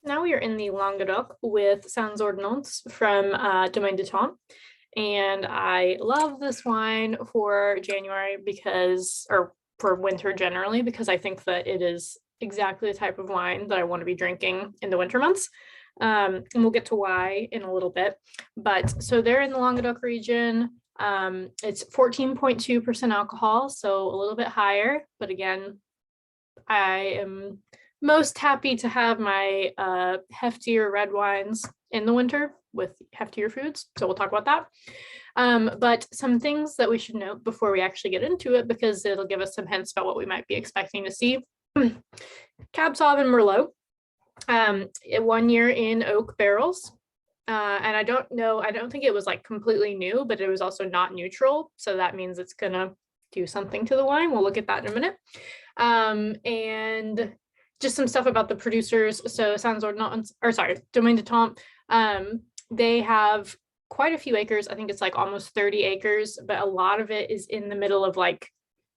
Now we are in the Languedoc with Sans Ordonnance from Domaine de Temps. And I love this wine for January because, or for winter generally, because I think that it is exactly the type of wine that I want to be drinking in the winter months. And we'll get to why in a little bit. But so they're in the Languedoc region. It's 14.2% alcohol, so a little bit higher. But again, I am most happy to have my heftier red wines in the winter with heftier foods. So we'll talk about that. But some things that we should note before we actually get into it, because it'll give us some hints about what we might be expecting to see. Cab Sauv and Merlot, 1 year in oak barrels. And I don't think it was like completely new, but it was also not neutral. So that means it's gonna do something to the wine. We'll look at that in a minute. And just some stuff about the producers. So Sans Ordonnance, or sorry, Domaine de Temps, they have quite a few acres. I think it's like almost 30 acres, but a lot of it is in the middle of like,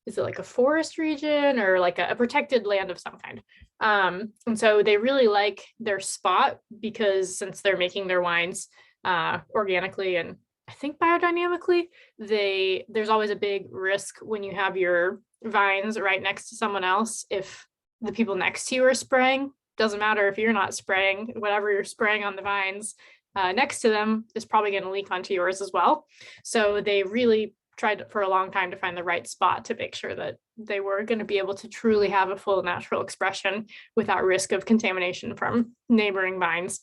is it like a forest region or like a protected land of some kind? And so they really like their spot because since they're making their wines organically and I think biodynamically, there's always a big risk when you have your vines right next to someone else. If the people next to you are spraying, doesn't matter if you're not spraying, whatever you're spraying on the vines next to them is probably going to leak onto yours as well. So they really tried for a long time to find the right spot to make sure that they were going to be able to truly have a full natural expression without risk of contamination from neighboring vines.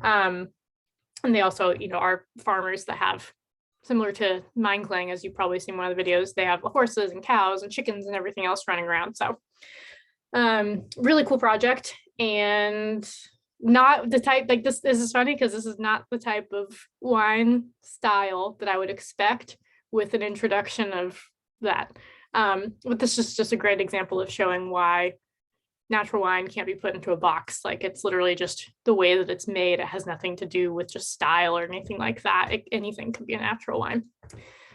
And they also, are farmers that have, similar to Mind Clang, as you've probably seen one of the videos, they have horses and cows and chickens and everything else running around. So really cool project, and not the type, like this is funny because this is not the type of wine style that I would expect with an introduction of that. But this is just a great example of showing why natural wine can't be put into a box. Like it's literally just the way that it's made. It has nothing to do with just style or anything like that. Anything could be a natural wine.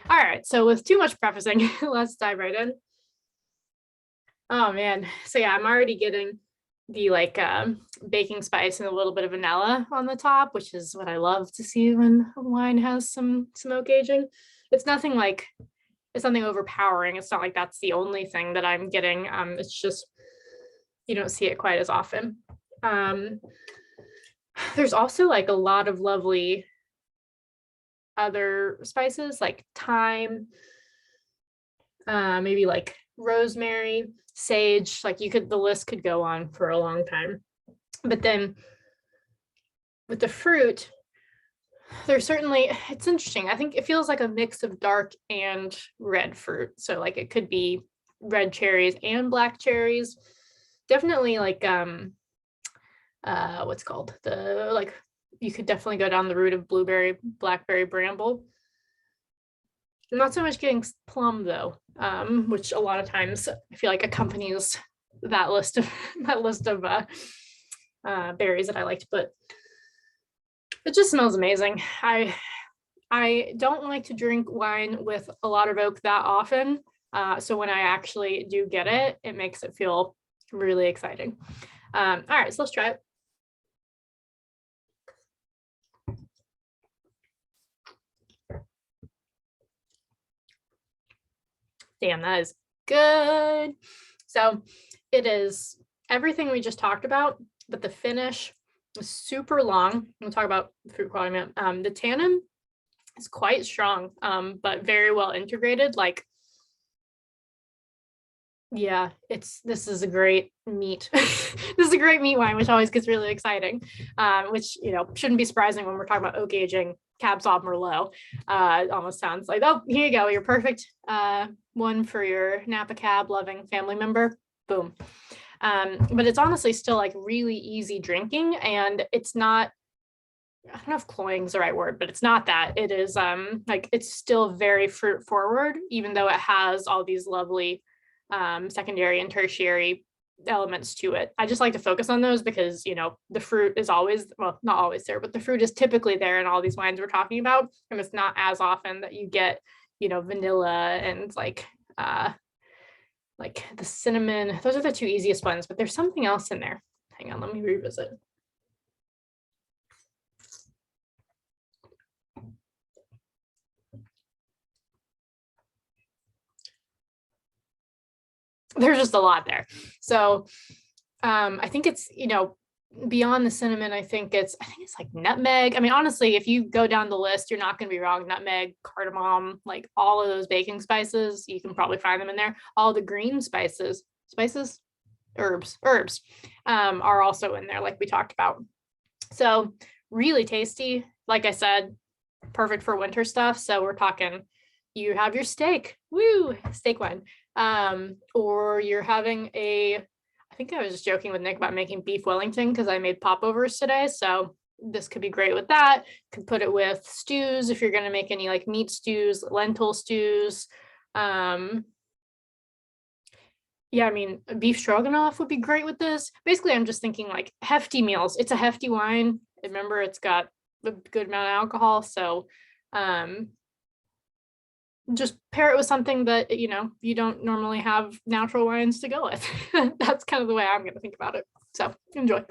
All right, so with too much prefacing, let's dive right in. Oh man, so yeah, I'm already getting the like baking spice and a little bit of vanilla on the top, which is what I love to see when a wine has some smoke aging. It's nothing overpowering. It's not like that's the only thing that I'm getting. It's just you don't see it quite as often. There's also like a lot of lovely other spices like thyme, maybe like rosemary, sage, like the list could go on for a long time. But then with the fruit, there's certainly, it's interesting. I think it feels like a mix of dark and red fruit. So like it could be red cherries and black cherries. Definitely like what's called you could definitely go down the route of blueberry, blackberry, bramble. I'm not so much getting plum though, which a lot of times I feel like accompanies that list of berries that I like to put. It just smells amazing. I don't like to drink wine with a lot of oak that often, so when I actually do get it, it makes it feel really exciting. All right, so let's try it. Damn, that is good. So it is everything we just talked about, but the finish is super long. We'll talk about fruit quality. The tannin is quite strong, but very well integrated. Like, yeah, this is a great meat. This is a great meat wine, which always gets really exciting, which, shouldn't be surprising when we're talking about oak aging Cab Sauv Merlot. It almost sounds like, oh, here you go, your perfect one for your Napa Cab loving family member. Boom. But it's honestly still like really easy drinking, and it's not, I don't know if cloying is the right word, but it's not that. It is like it's still very fruit forward, even though it has all these lovely secondary and tertiary elements to it. I just like to focus on those because, the fruit is always, well, not always there, but the fruit is typically there in all these wines we're talking about. And it's not as often that you get, vanilla and like the cinnamon. Those are the two easiest ones, but there's something else in there. Hang on, let me revisit. there's just a lot there. So I think it's, you know, beyond the cinnamon, I think it's like nutmeg. I mean, honestly, if you go down the list, you're not going to be wrong. Nutmeg, cardamom, like all of those baking spices, you can probably find them in there. All the green herbs are also in there, like we talked about. So really tasty. Like I said, perfect for winter stuff. So we're talking, you have your steak, woo, steak wine, or you're having I think I was just joking with Nick about making beef Wellington because I made popovers today. So this could be great with that. Could put it with stews if you're going to make any like meat stews, lentil stews. Yeah, I mean, beef stroganoff would be great with this. Basically, I'm just thinking like hefty meals. It's a hefty wine. Remember, it's got a good amount of alcohol. So just pair it with something that, you know, you don't normally have natural wines to go with. That's kind of the way I'm going to think about it. So enjoy.